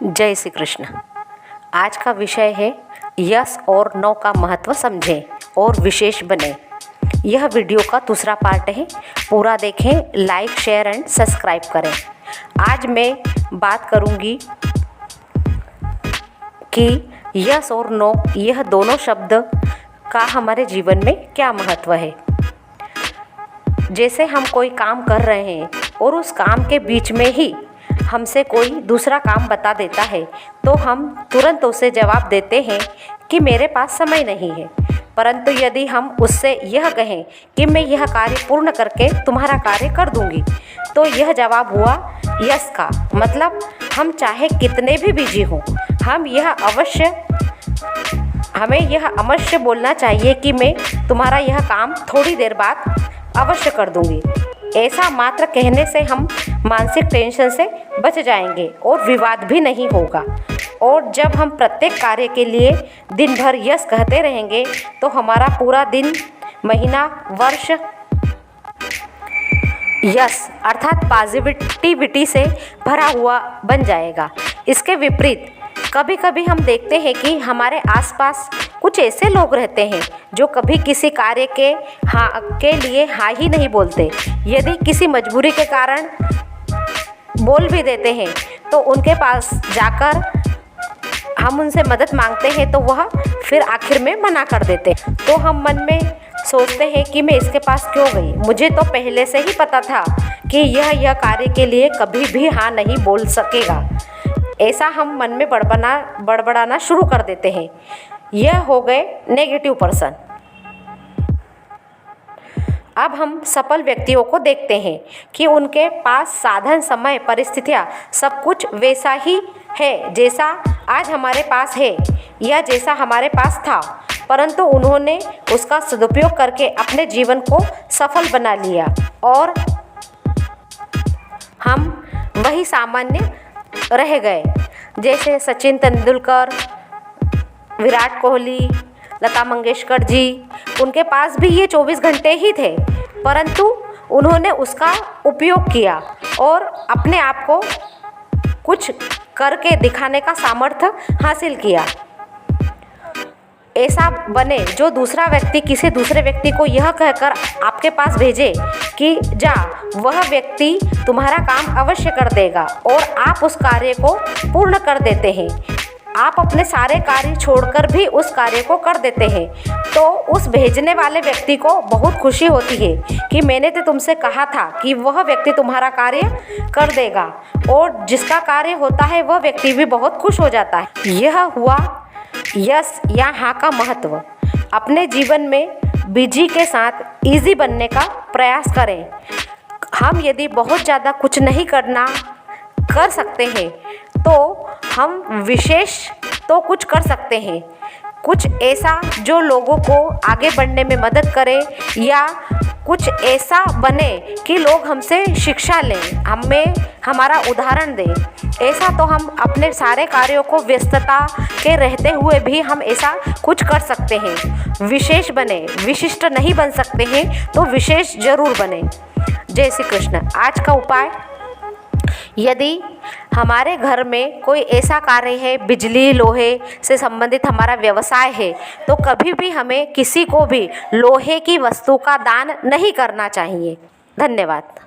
जय श्री कृष्ण। आज का विषय है यस और नो का महत्व समझें और विशेष बने। यह वीडियो का दूसरा पार्ट है, पूरा देखें, लाइक शेयर एंड सब्सक्राइब करें। आज मैं बात करूंगी कि यस और नो यह दोनों शब्द का हमारे जीवन में क्या महत्व है। जैसे हम कोई काम कर रहे हैं और उस काम के बीच में ही हमसे कोई दूसरा काम बता देता है तो हम तुरंत उसे जवाब देते हैं कि मेरे पास समय नहीं है। परंतु यदि हम उससे यह कहें कि मैं यह कार्य पूर्ण करके तुम्हारा कार्य कर दूंगी, तो यह जवाब हुआ यस का। मतलब हम चाहे कितने भी बिजी हों, हमें यह अवश्य बोलना चाहिए कि मैं तुम्हारा यह काम थोड़ी देर बाद अवश्य कर दूंगी। ऐसा मात्र कहने से हम मानसिक टेंशन से बच जाएंगे और विवाद भी नहीं होगा। और जब हम प्रत्येक कार्य के लिए दिन भर यस कहते रहेंगे तो हमारा पूरा दिन, महीना, वर्ष यस अर्थात पॉजिटिविटी से भरा हुआ बन जाएगा। इसके विपरीत कभी कभी हम देखते हैं कि हमारे आसपास कुछ ऐसे लोग रहते हैं जो कभी किसी कार्य के लिए हाँ ही नहीं बोलते। यदि किसी मजबूरी के कारण बोल भी देते हैं तो उनके पास जाकर हम उनसे मदद मांगते हैं तो वह फिर आखिर में मना कर देते। तो हम मन में सोचते हैं कि मैं इसके पास क्यों गई, मुझे तो पहले से ही पता था कि यह कार्य के लिए कभी भी हाँ नहीं बोल सकेगा। ऐसा हम मन में बड़बड़ाना शुरू कर देते हैं। यह हो गए नेगेटिव पर्सन। अब हम सफल व्यक्तियों को देखते हैं कि उनके पास साधन, समय, परिस्थितियाँ सब कुछ वैसा ही है जैसा आज हमारे पास है या जैसा हमारे पास था, परंतु उन्होंने उसका सदुपयोग करके अपने जीवन को सफल बना लिया और हम वही सामान्य रह गए। जैसे सचिन तेंदुलकर, विराट कोहली, लता मंगेशकर जी, उनके पास भी ये 24 घंटे ही थे, परंतु उन्होंने उसका उपयोग किया और अपने आप को कुछ करके दिखाने का सामर्थ्य हासिल किया। ऐसा बने जो दूसरा व्यक्ति किसी दूसरे व्यक्ति को यह कहकर आपके पास भेजे कि जा, वह व्यक्ति तुम्हारा काम अवश्य कर देगा और आप उस कार्य को पूर्ण कर देते हैं। आप अपने सारे कार्य छोड़कर भी उस कार्य को कर देते हैं तो उस भेजने वाले व्यक्ति को बहुत खुशी होती है कि मैंने तो तुमसे कहा था कि वह व्यक्ति तुम्हारा कार्य कर देगा, और जिसका कार्य होता है वह व्यक्ति भी बहुत खुश हो जाता है। यह हुआ यस या हाँ का महत्व। अपने जीवन में बिजी के साथ इजी बनने का प्रयास करें। हम यदि बहुत ज़्यादा कुछ नहीं कर सकते हैं तो हम विशेष तो कुछ कर सकते हैं, कुछ ऐसा जो लोगों को आगे बढ़ने में मदद करे या कुछ ऐसा बने कि लोग हमसे शिक्षा लें, हमें हमारा उदाहरण दें। ऐसा तो हम अपने सारे कार्यों को व्यस्तता के रहते हुए भी हम ऐसा कुछ कर सकते हैं। विशेष बने, विशिष्ट नहीं बन सकते हैं तो विशेष जरूर बने। जय श्री कृष्ण। आज का उपाय, यदि हमारे घर में कोई ऐसा कार्य है, बिजली, लोहे से संबंधित हमारा व्यवसाय है, तो कभी भी हमें किसी को भी लोहे की वस्तु का दान नहीं करना चाहिए। धन्यवाद।